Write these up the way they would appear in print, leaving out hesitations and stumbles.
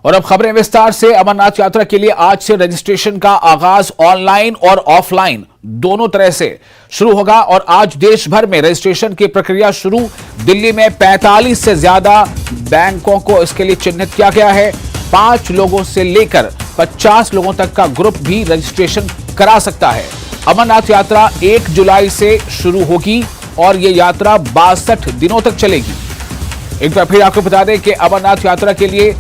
और अब खबरें विस्तार से। अमरनाथ यात्रा के लिए आज से रजिस्ट्रेशन का आगाज ऑनलाइन और ऑफलाइन दोनों तरह से शुरू होगा और आज देश भर में रजिस्ट्रेशन की प्रक्रिया शुरू। दिल्ली में 45 से ज्यादा बैंकों को इसके लिए चिन्हित किया गया है। 5 लोगों से लेकर 50 लोगों तक का ग्रुप भी रजिस्ट्रेशन करा सकता है। अमरनाथ यात्रा 1 जुलाई से शुरू होगी और यह यात्रा 62 दिनों तक चलेगी। एक बार फिर आपको बता दें कि अमरनाथ यात्रा के लिए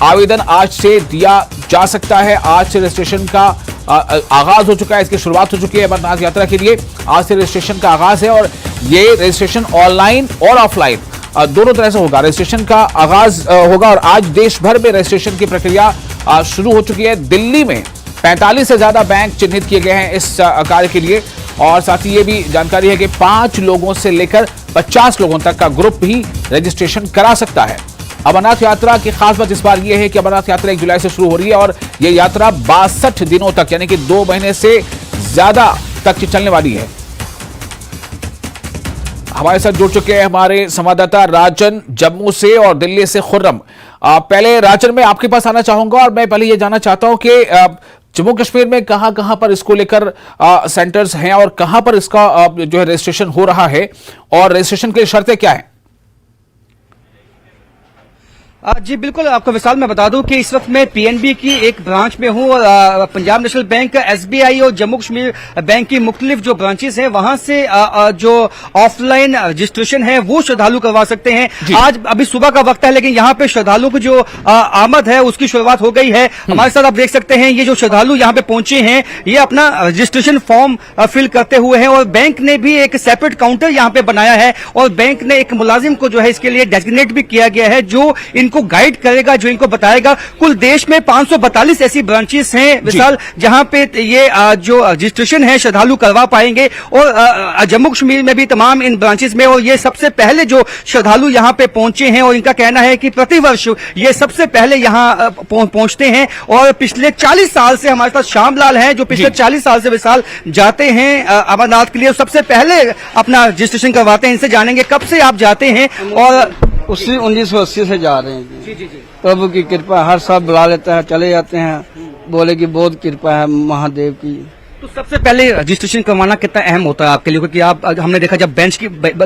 आवेदन आज से दिया जा सकता है। आज से रजिस्ट्रेशन का आगाज हो चुका है, इसकी शुरुआत हो चुकी है। अमरनाथ यात्रा के लिए आज से रजिस्ट्रेशन का आगाज है और ये रजिस्ट्रेशन ऑनलाइन और ऑफलाइन दोनों तरह से होगा। रजिस्ट्रेशन का आगाज होगा और आज देश भर में रजिस्ट्रेशन की प्रक्रिया शुरू हो चुकी है। दिल्ली में 45 से ज्यादा बैंक चिन्हित किए गए हैं इस कार्य के लिए और साथ ही ये भी जानकारी है कि 5 लोगों से लेकर 50 लोगों तक का ग्रुप भी रजिस्ट्रेशन करा सकता है। अमरनाथ यात्रा की खास बात इस बार यह है कि अमरनाथ यात्रा 1 जुलाई से शुरू हो रही है और यह यात्रा 62 दिनों तक यानी कि 2 महीने से ज्यादा तक चलने वाली है। हमारे साथ जुड़ चुके हैं हमारे संवाददाता राजन जम्मू से और दिल्ली से खुर्रम। पहले राजन मैं आपके पास आना चाहूंगा और मैं पहले ये जानना चाहता हूं कि जम्मू कश्मीर में कहां पर इसको लेकर सेंटर्स हैं और कहां पर इसका जो है रजिस्ट्रेशन हो रहा है और रजिस्ट्रेशन के लिए शर्तें क्या है? जी बिल्कुल, आपको विशाल मैं बता दूं कि इस वक्त मैं पीएनबी की एक ब्रांच में हूं और पंजाब नेशनल बैंक, एसबीआई और जम्मू कश्मीर बैंक की मुख्तलिफ जो ब्रांचेस हैं वहां से जो ऑफलाइन रजिस्ट्रेशन है वो श्रद्धालु करवा सकते हैं। आज अभी सुबह का वक्त है लेकिन यहाँ पे श्रद्धालुओं की जो आमद है उसकी शुरुआत हो गई है। हमारे साथ आप देख सकते हैं ये जो श्रद्धालु यहाँ पे पहुंचे हैं ये अपना रजिस्ट्रेशन फॉर्म फिल करते हुए हैं और बैंक ने भी एक सेपरेट काउंटर यहाँ पे बनाया है और बैंक ने एक मुलाजिम को जो है इसके लिए डेजिग्नेट भी किया गया है जो इनको गाइड करेगा, जो इनको बताएगा। कुल देश में 542 ऐसी ब्रांचेस हैं विशाल जहां पे ये जो रजिस्ट्रेशन है श्रद्धालु करवा पाएंगे और जम्मू कश्मीर में भी तमाम इन ब्रांचेस में और ये सबसे पहले जो श्रद्धालु यहां पे पहुंचे हैं और इनका कहना है कि प्रतिवर्ष ये सबसे पहले यहां पहुंचते हैं और पिछले 40 साल से हमारे साथ श्यामलाल हैं जो पिछले 40 साल से विशाल जाते हैं अमरनाथ के लिए, सबसे पहले अपना रजिस्ट्रेशन करवाते हैं। इनसे जानेंगे कब से आप जाते हैं और 1980 से जा रहे हैं जी। प्रभु की कृपा, हर साल बुला लेता है, चले जाते हैं, बोले कि बहुत कृपा है महादेव की। तो सबसे पहले रजिस्ट्रेशन करवाना कितना अहम होता है आपके लिए, क्योंकि आप हमने देखा जब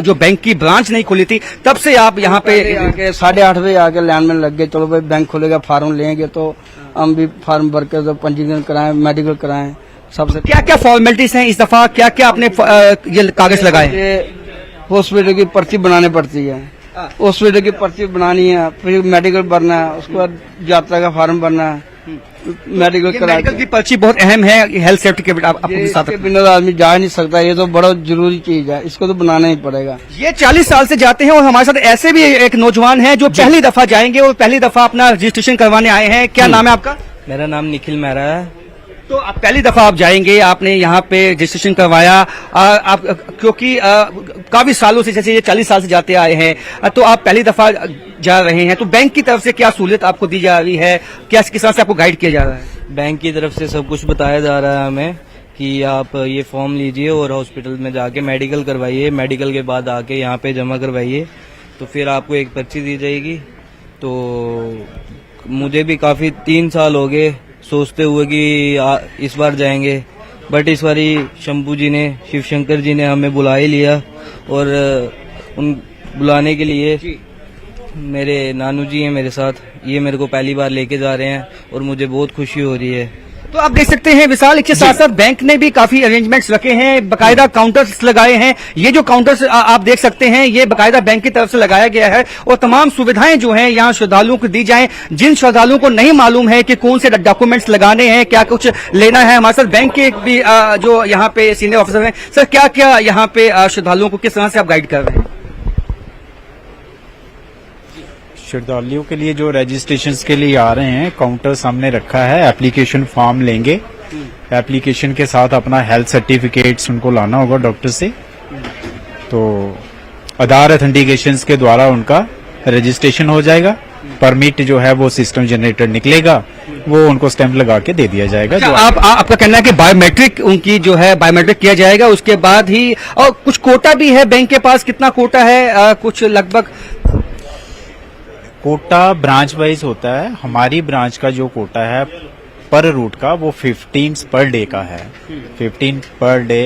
जो बैंक की ब्रांच नहीं खुली थी तब से आप यहाँ पे 8:30 बजे आके लाइन में लग गए। चलो भाई बैंक खुलेगा, फार्म लेंगे तो हम भी फार्म भर के तो पंजीकरण कराएं, मेडिकल कराएं। सबसे क्या क्या फॉर्मेलिटीज हैं इस दफा, क्या क्या आपने ये कागज लगाए? हॉस्पिटल की पर्ची बनानी पड़ती है, हॉस्पिटल की पर्ची बनानी है, फिर मेडिकल भरना है, उसके बाद यात्रा का फॉर्म भरना है, मेडिकल की पर्ची बहुत अहम है हेल्थ सेफ्टी के बिना आदमी जा नहीं सकता। ये तो बड़ा जरूरी चीज है, इसको तो बनाना ही पड़ेगा। ये 40 साल से जाते हैं और हमारे साथ ऐसे भी एक नौजवान है जो पहली दफा जाएंगे और पहली दफा अपना रजिस्ट्रेशन करवाने आए हैं। क्या नाम है आपका? मेरा नाम निखिल मेहरा है। तो आप पहली दफा आप जाएंगे, आपने यहाँ पे रजिस्ट्रेशन करवाया आप क्योंकि काफी सालों से, जैसे ये 40 साल से जाते आए हैं, तो आप पहली दफा जा रहे हैं, तो बैंक की तरफ से क्या सहूलियत आपको दी जा रही है, क्या किस तरह से आपको गाइड किया जा रहा है? बैंक की तरफ से सब कुछ बताया जा रहा है हमें कि आप ये फॉर्म लीजिए और हॉस्पिटल में जाके मेडिकल करवाइए, मेडिकल के बाद आके यहाँ पे जमा करवाइए तो फिर आपको एक पर्ची दी जाएगी। तो मुझे भी काफी 3 साल हो गए सोचते हुए कि इस बार जाएंगे, बट इस बार शंभू जी ने, शिव शंकर जी ने हमें बुला ही लिया और उन बुलाने के लिए मेरे नानू जी हैं मेरे साथ, ये मेरे को पहली बार लेके जा रहे हैं और मुझे बहुत खुशी हो रही है। तो आप देख सकते हैं विशाल, इसके साथ साथ बैंक ने भी काफी अरेंजमेंट्स रखे हैं, बकायदा काउंटर्स लगाए हैं। ये जो काउंटर्स आप देख सकते हैं ये बकायदा बैंक की तरफ से लगाया गया है और तमाम सुविधाएं जो हैं यहाँ श्रद्धालुओं को दी जाएं। जिन श्रद्धालुओं को नहीं मालूम है कि कौन से डॉक्यूमेंट्स लगाने हैं, क्या कुछ लेना है, हमारे साथ बैंक के भी जो यहाँ पे सीनियर ऑफिसर हैं। सर, क्या क्या यहाँ पे श्रद्धालुओं को किस तरह से आप गाइड कर रहे हैं? श्रद्धालुओं के लिए जो रजिस्ट्रेशन के लिए आ रहे हैं काउंटर सामने रखा है, एप्लीकेशन फॉर्म लेंगे, एप्लीकेशन के साथ अपना हेल्थ सर्टिफिकेट्स उनको लाना होगा डॉक्टर से, तो आधार ऑथेंटिकेशन के द्वारा उनका रजिस्ट्रेशन हो जाएगा। परमिट जो है वो सिस्टम जनरेटर निकलेगा, वो उनको स्टैंप लगा के दे दिया जाएगा। जो आपका कहना है कि बायोमेट्रिक उनकी जो है बायोमेट्रिक किया जाएगा उसके बाद ही, और कुछ कोटा भी है बैंक के पास, कितना कोटा है? कुछ लगभग कोटा ब्रांच वाइज होता है। हमारी ब्रांच का जो कोटा है पर रूट का वो 15 पर डे का है। 15 पर डे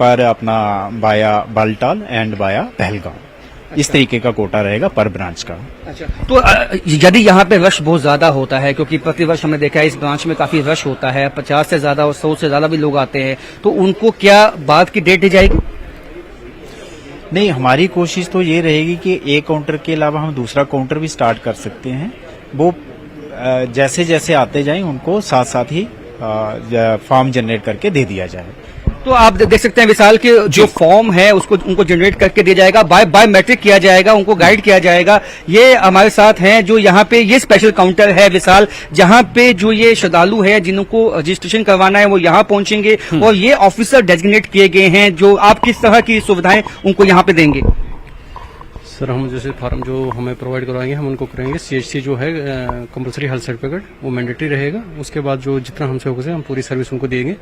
पर अपना बाया बालटाल एंड बाया पहलगांव, इस तरीके का कोटा रहेगा पर ब्रांच का। अच्छा, तो यदि यहाँ पे रश बहुत ज्यादा होता है, क्योंकि प्रतिवर्ष हमने देखा है इस ब्रांच में काफी रश होता है, 50 से ज्यादा और 100 से ज्यादा भी लोग आते हैं, तो उनको क्या बाद की डेट दी जाएगी? नहीं, हमारी कोशिश तो ये रहेगी कि एक काउंटर के अलावा हम दूसरा काउंटर भी स्टार्ट कर सकते हैं। वो जैसे जैसे आते जाएं उनको साथ साथ ही फॉर्म जनरेट करके दे दिया जाए। तो आप देख सकते हैं विशाल कि जो फॉर्म है उसको उनको जनरेट करके दिया जाएगा, बायोमेट्रिक किया जाएगा, उनको गाइड किया जाएगा। ये हमारे साथ हैं जो यहाँ पे ये स्पेशल काउंटर है विशाल, जहाँ पे जो ये श्रद्धालु है जिनको रजिस्ट्रेशन करवाना है वो यहाँ पहुंचेंगे और ये ऑफिसर डेजिग्नेट किए गए हैं जो आप किस तरह की सुविधाएं उनको यहाँ पे देंगे। सर हम जैसे फार्म जो हमें प्रोवाइड करवाएंगे हम उनको करेंगे। CHC जो है कंपलसरी हेल्थ सर्टिफिकेट वो मैंडेटरी रहेगा। उसके बाद जो जितना हमसे हो सके हम पूरी सर्विस उनको देंगे,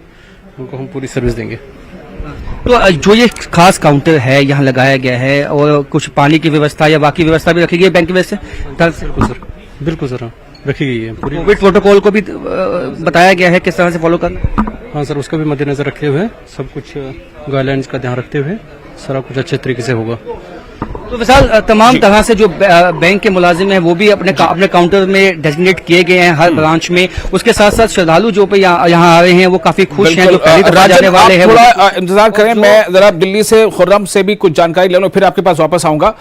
उनको हम पूरी सर्विस देंगे। तो जो ये खास काउंटर है यहाँ लगाया गया है और कुछ पानी की व्यवस्था या बाकी व्यवस्था भी रखी गई है बैंक की वजह से? बिल्कुल सर हाँ, रखी गई है पूरी। कोविड प्रोटोकॉल को भी बताया गया है किस तरह से फॉलो करना? हाँ सर, उसका भी मद्देनजर रखे हुए सब कुछ गाइडलाइंस का ध्यान रखते हुए सारा कुछ अच्छे तरीके से होगा। तो विशाल तमाम तरह से जो बैंक के मुलाजिम हैं वो भी अपने काउंटर में डेजिग्नेट किए गए हैं हर ब्रांच में। उसके साथ साथ श्रद्धालु जो पे यहाँ आ रहे हैं वो काफी खुश हैं, जो पहली दफा जाने वाले हैं। थोड़ा इंतजार करें, मैं जरा दिल्ली से खुर्रम से भी कुछ जानकारी ले लूं, फिर आपके पास वापस आऊंगा।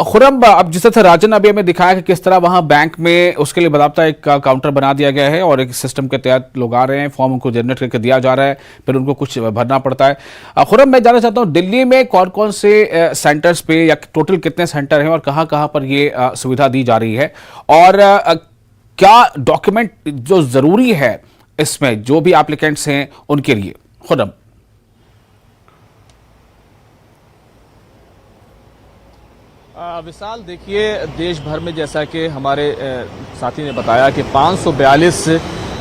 खुर्रम, अब जिस तरह राजन अभी हमें दिखाया कि किस तरह वहां बैंक में उसके लिए बाकायदा एक काउंटर बना दिया गया है और एक सिस्टम के तहत लोग आ रहे हैं, फॉर्म उनको जनरेट करके दिया जा रहा है, फिर उनको कुछ भरना पड़ता है। खुर्रम, मैं जानना चाहता हूँ दिल्ली में कौन कौन से सेंटर्स पे या टोटल कितने सेंटर हैं और कहां कहां पर ये सुविधा दी जा रही है, और क्या डॉक्यूमेंट जो जरूरी है इसमें जो भी एप्लीकेंट्स हैं उनके लिए? खुर्रम। विशाल, देखिए देश भर में जैसा कि हमारे साथी ने बताया कि 542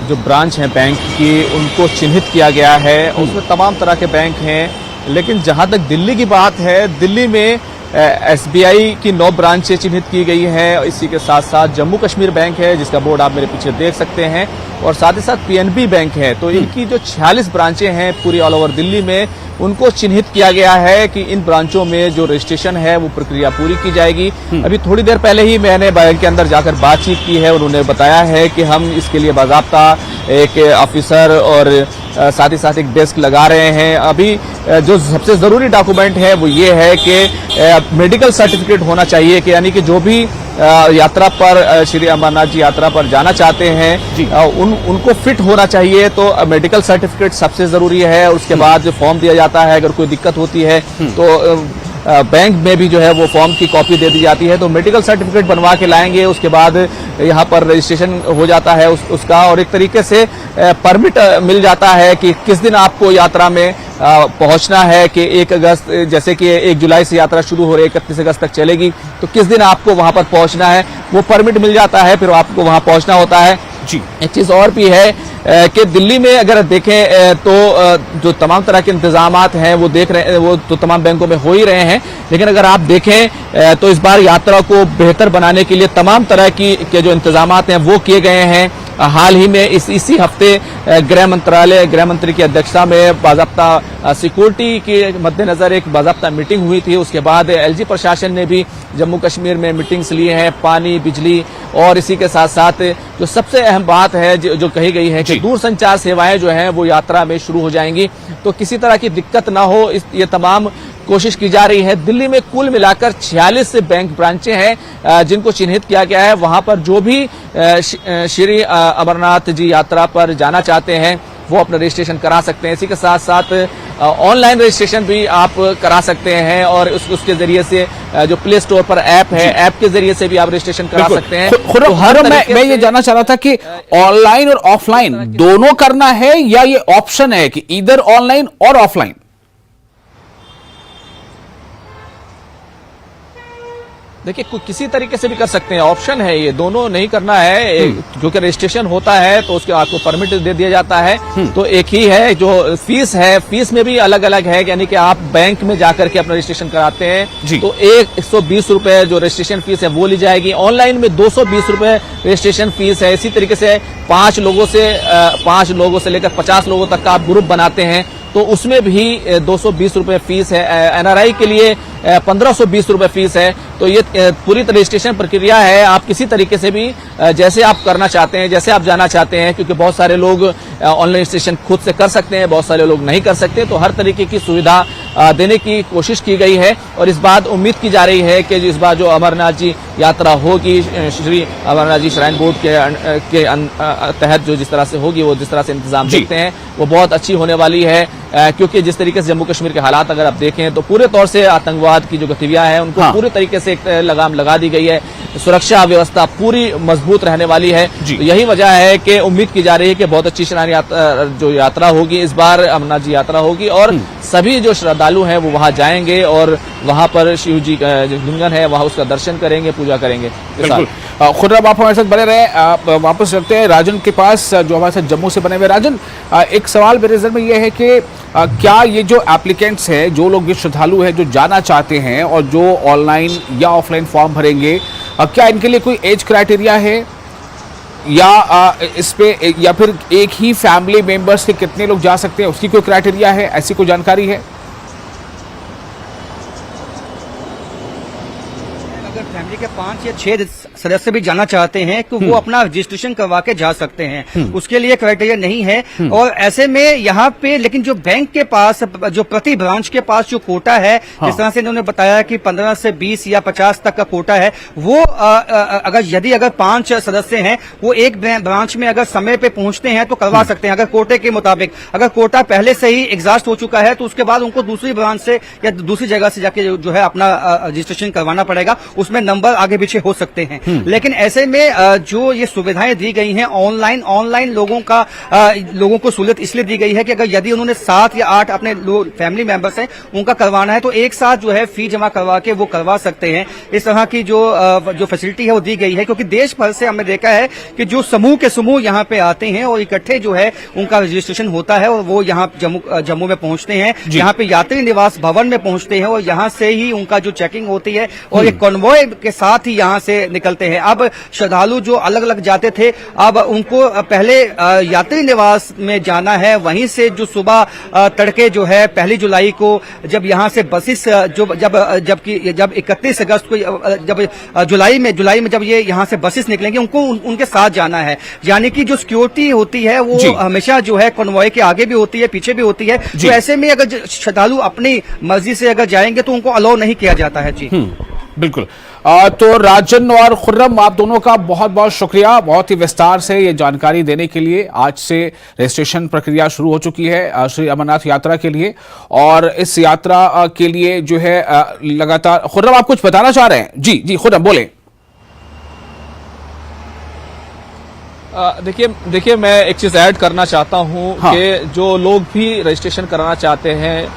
जो ब्रांच हैं बैंक की उनको चिन्हित किया गया है, उसमें तमाम तरह के बैंक हैं। लेकिन जहां तक दिल्ली की बात है, दिल्ली में SBI की 9 ब्रांचें चिन्हित की गई हैं। इसी के साथ साथ जम्मू कश्मीर बैंक है जिसका बोर्ड आप मेरे पीछे देख सकते हैं, और साथ ही साथ PNB बैंक है। तो इनकी जो 46 ब्रांचें हैं पूरी ऑल ओवर दिल्ली में, उनको चिन्हित किया गया है कि इन ब्रांचों में जो रजिस्ट्रेशन है वो प्रक्रिया पूरी की जाएगी। अभी थोड़ी देर पहले ही मैंने बैंक के अंदर जाकर बातचीत की है, उन्होंने बताया है कि हम इसके लिए बाकायदा एक ऑफिसर और साथ ही साथ एक डेस्क लगा रहे हैं। अभी जो सबसे जरूरी डॉक्यूमेंट है वो ये है कि मेडिकल सर्टिफिकेट होना चाहिए, कि यानी कि जो भी यात्रा पर श्री अमरनाथ जी यात्रा पर जाना चाहते हैं उनको फिट होना चाहिए। तो मेडिकल सर्टिफिकेट सबसे जरूरी है। उसके बाद जो फॉर्म दिया जाता है, अगर कोई दिक्कत होती है तो बैंक में भी जो है वो फॉर्म की कॉपी दे दी जाती है। तो मेडिकल सर्टिफिकेट बनवा के लाएंगे, उसके बाद यहाँ पर रजिस्ट्रेशन हो जाता है उसका, और एक तरीके से परमिट मिल जाता है कि किस दिन आपको यात्रा में पहुंचना है। कि 1 अगस्त, जैसे कि 1 जुलाई से यात्रा शुरू हो रही है, 31 अगस्त तक चलेगी, तो किस दिन आपको वहां पर पहुंचना है वो परमिट मिल जाता है, फिर आपको वहां पहुंचना होता है। जी, एक चीज और भी है कि दिल्ली में अगर देखें तो जो तमाम तरह के इंतजामात हैं वो देख रहे हैं, वो तो तमाम बैंकों में हो ही रहे हैं। लेकिन अगर आप देखें तो इस बार यात्रा को बेहतर बनाने के लिए तमाम तरह के जो इंतजामात हैं वो किए गए हैं। हाल ही में इसी हफ्ते गृह मंत्री की अध्यक्षता में बाकायदा सिक्योरिटी के मद्देनजर एक बाकायदा मीटिंग हुई थी। उसके बाद LG प्रशासन ने भी जम्मू कश्मीर में मीटिंग्स ली हैं, पानी, बिजली, और इसी के साथ साथ जो सबसे अहम बात है जो कही गई है कि दूरसंचार सेवाएं जो हैं वो यात्रा में शुरू हो जाएंगी, तो किसी तरह की दिक्कत ना हो, ये तमाम कोशिश की जा रही है। दिल्ली में कुल मिलाकर 46 बैंक ब्रांचें हैं जिनको चिन्हित किया गया है। वहां पर जो भी श्री अमरनाथ जी यात्रा पर जाना चाहते हैं वो अपना रजिस्ट्रेशन करा सकते हैं। इसी के साथ साथ ऑनलाइन रजिस्ट्रेशन भी आप करा सकते हैं, और उसके जरिए से जो प्ले स्टोर पर ऐप है, ऐप के जरिए से भी आप रजिस्ट्रेशन करा सकते हैं। तो हर मैं ये जानना चाह रहा था कि ऑनलाइन और ऑफलाइन दोनों करना है या ये ऑप्शन है कि इधर ऑनलाइन और ऑफलाइन? देखिए किसी तरीके से भी कर सकते हैं, ऑप्शन है ये, दोनों नहीं करना है। क्योंकि रजिस्ट्रेशन होता है तो उसके आपको परमिट दे दिया जाता है, तो एक ही है। जो फीस है, फीस में भी अलग अलग है, यानी कि आप बैंक में जाकर के अपना रजिस्ट्रेशन कराते हैं तो 120 रुपए जो रजिस्ट्रेशन फीस है वो ली जाएगी। ऑनलाइन में 220 रुपए रजिस्ट्रेशन फीस है। इसी तरीके से 5 लोगों से लेकर 50 लोगों तक का आप ग्रुप बनाते हैं तो उसमें भी 220 रुपए फीस है। एनआरआई के लिए 1520 रुपए फीस है। तो ये पूरी रजिस्ट्रेशन प्रक्रिया है। आप किसी तरीके से भी जैसे आप करना चाहते हैं, जैसे आप जाना चाहते हैं, क्योंकि बहुत सारे लोग ऑनलाइन रजिस्ट्रेशन खुद से कर सकते हैं, बहुत सारे लोग नहीं कर सकते, तो हर तरीके की सुविधा देने की कोशिश की गई है। और इस बात उम्मीद की जा रही है कि इस बार जो अमरनाथ जी यात्रा होगी, श्री अमरनाथ जी श्राइन बोर्ड के तहत जो जिस तरह से होगी, वो जिस तरह से इंतजाम देखते हैं वो बहुत अच्छी होने वाली है। क्योंकि जिस तरीके से जम्मू कश्मीर के हालात अगर आप देखें तो पूरे तौर से आतंकवाद की जो गतिविधियां हैं उनको पूरे तरीके से एक लगाम लगा दी गई है। सुरक्षा व्यवस्था पूरी मजबूत रहने वाली है। तो यही वजह है कि उम्मीद की जा रही है कि बहुत अच्छी श्राइन यात्रा होगी, इस बार अमरनाथ जी यात्रा होगी और सभी जो श्रद्धालु हैं वो वहां जाएंगे और वहां पर शिव जी का जो लिंगन है वहां उसका दर्शन करेंगे, पूजा करेंगे। खुर्रम, आप हमारे साथ बने रहे। वापस चलते हैं राजन के पास जो हमारे साथ जम्मू से बने हुए। राजन, एक सवाल मेरे नजर में यह है कि क्या ये जो एप्लीकेंट्स हैं, जो लोग श्रद्धालु हैं जो जाना चाहते हैं और जो ऑनलाइन या ऑफलाइन फॉर्म भरेंगे, क्या इनके लिए कोई एज क्राइटेरिया है या इस पे, या फिर एक ही फैमिली मेंबर्स के कितने लोग जा सकते हैं उसकी कोई क्राइटेरिया है? ऐसी कोई जानकारी है? अगर फैमिली के 5 या 6 सदस्य भी जाना चाहते हैं तो वो अपना रजिस्ट्रेशन करवा के जा सकते हैं, उसके लिए क्राइटेरिया नहीं है। और ऐसे में यहाँ पे लेकिन जो बैंक के पास, जो प्रति ब्रांच के पास जो कोटा है, जिस तरह से इन्होंने बताया कि 15 से 20 या 50 तक का कोटा है, वो अगर 5 सदस्य हैं वो एक ब्रांच में अगर समय पे पहुंचते हैं तो करवा सकते हैं, अगर कोटे के मुताबिक। अगर कोटा पहले से ही एग्जॉस्ट हो चुका है तो उसके बाद उनको दूसरी ब्रांच से या दूसरी जगह से जाके जो है अपना रजिस्ट्रेशन करवाना पड़ेगा, उसमें नंबर आगे पीछे हो सकते हैं। लेकिन ऐसे में जो ये सुविधाएं दी गई हैं ऑनलाइन लोगों को सहूलियत इसलिए दी गई है कि अगर यदि उन्होंने 7 या 8 अपने फैमिली मेंबर्स हैं उनका करवाना है तो एक साथ जो है फी जमा करवा के वो करवा सकते हैं। इस तरह की जो फैसिलिटी है वो दी गई है, क्योंकि देश भर से हमने देखा है कि जो समूह के समूह यहाँ पे आते हैं और इकट्ठे जो है उनका रजिस्ट्रेशन होता है और वो यहाँ जम्मू में पहुंचते हैं, यहाँ पे यात्री निवास भवन में पहुंचते हैं और यहाँ से ही उनका जो चेकिंग होती है और एक कॉन्वॉय के साथ ही यहाँ से निकलते हैं। अब श्रद्धालु जो अलग अलग जाते थे, अब उनको पहले यात्री निवास में जाना है, वहीं से जो सुबह तड़के जो है 1 जुलाई को जब यहाँ से बसेस जब 31 अगस्त को जब जुलाई में जब ये यहाँ से बसेस निकलेंगे उनको उनके साथ जाना है। यानी कि जो सिक्योरिटी होती है वो हमेशा जो है कॉन्वॉय के आगे भी होती है, पीछे भी होती है। तो ऐसे में अगर श्रद्धालु अपनी मर्जी से अगर जाएंगे तो उनको अलाउ नहीं किया जाता है। जी बिल्कुल। तो राजन और खुर्रम, आप दोनों का बहुत बहुत शुक्रिया, बहुत ही विस्तार से ये जानकारी देने के लिए। आज से रजिस्ट्रेशन प्रक्रिया शुरू हो चुकी है श्री अमरनाथ यात्रा के लिए, और इस यात्रा के लिए जो है लगातार। खुर्रम, आप कुछ बताना चाह रहे हैं? जी खुर्रम बोलें। देखिए मैं एक चीज ऐड करना चाहता हूं कि जो लोग भी रजिस्ट्रेशन कराना चाहते हैं,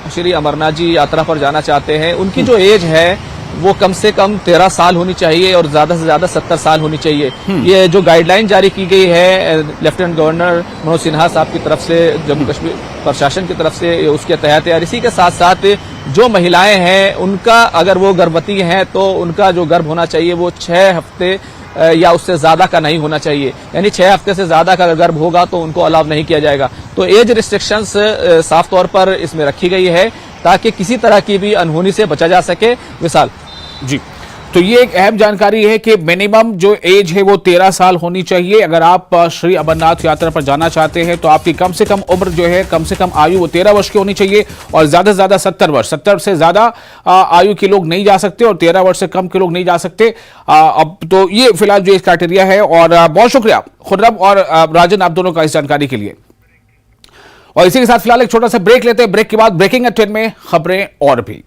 श्री अमरनाथ जी यात्रा पर जाना चाहते हैं, उनकी जो एज है वो कम से कम 13 साल होनी चाहिए और ज्यादा से ज्यादा 70 साल होनी चाहिए। ये जो गाइडलाइन जारी की गई है लेफ्टिनेंट गवर्नर मनोज सिन्हा साहब की तरफ से, जम्मू कश्मीर प्रशासन की तरफ से, उसके तहत है। और इसी के साथ साथ जो महिलाएं हैं उनका, अगर वो गर्भवती हैं तो उनका जो गर्भ होना चाहिए वो 6 हफ्ते या उससे ज्यादा का नहीं होना चाहिए, यानी 6 हफ्ते से ज्यादा का गर्भ होगा तो उनको अलाउ नहीं किया जाएगा। तो एज रिस्ट्रिक्शंस साफ तौर पर इसमें रखी गई है ताकि किसी तरह की भी अनहोनी से बचा जा सके। विशाल जी, तो ये एक अहम जानकारी है कि मिनिमम जो एज है वो 13 साल होनी चाहिए। अगर आप श्री अमरनाथ यात्रा पर जाना चाहते हैं तो आपकी कम से कम उम्र जो है, कम से कम आयु वो 13 वर्ष की होनी चाहिए और ज्यादा से ज्यादा 70 वर्ष। 70 से ज्यादा आयु के लोग नहीं जा सकते और 13 वर्ष से कम के लोग नहीं जा सकते। अब तो ये फिलहाल जो क्राइटेरिया है। और बहुत शुक्रिया खुर्रम और राजन, आप दोनों का इस जानकारी के लिए। और इसी के साथ फिलहाल एक छोटा सा ब्रेक लेते हैं। ब्रेक के बाद ब्रेकिंग एट 10 में खबरें और भी।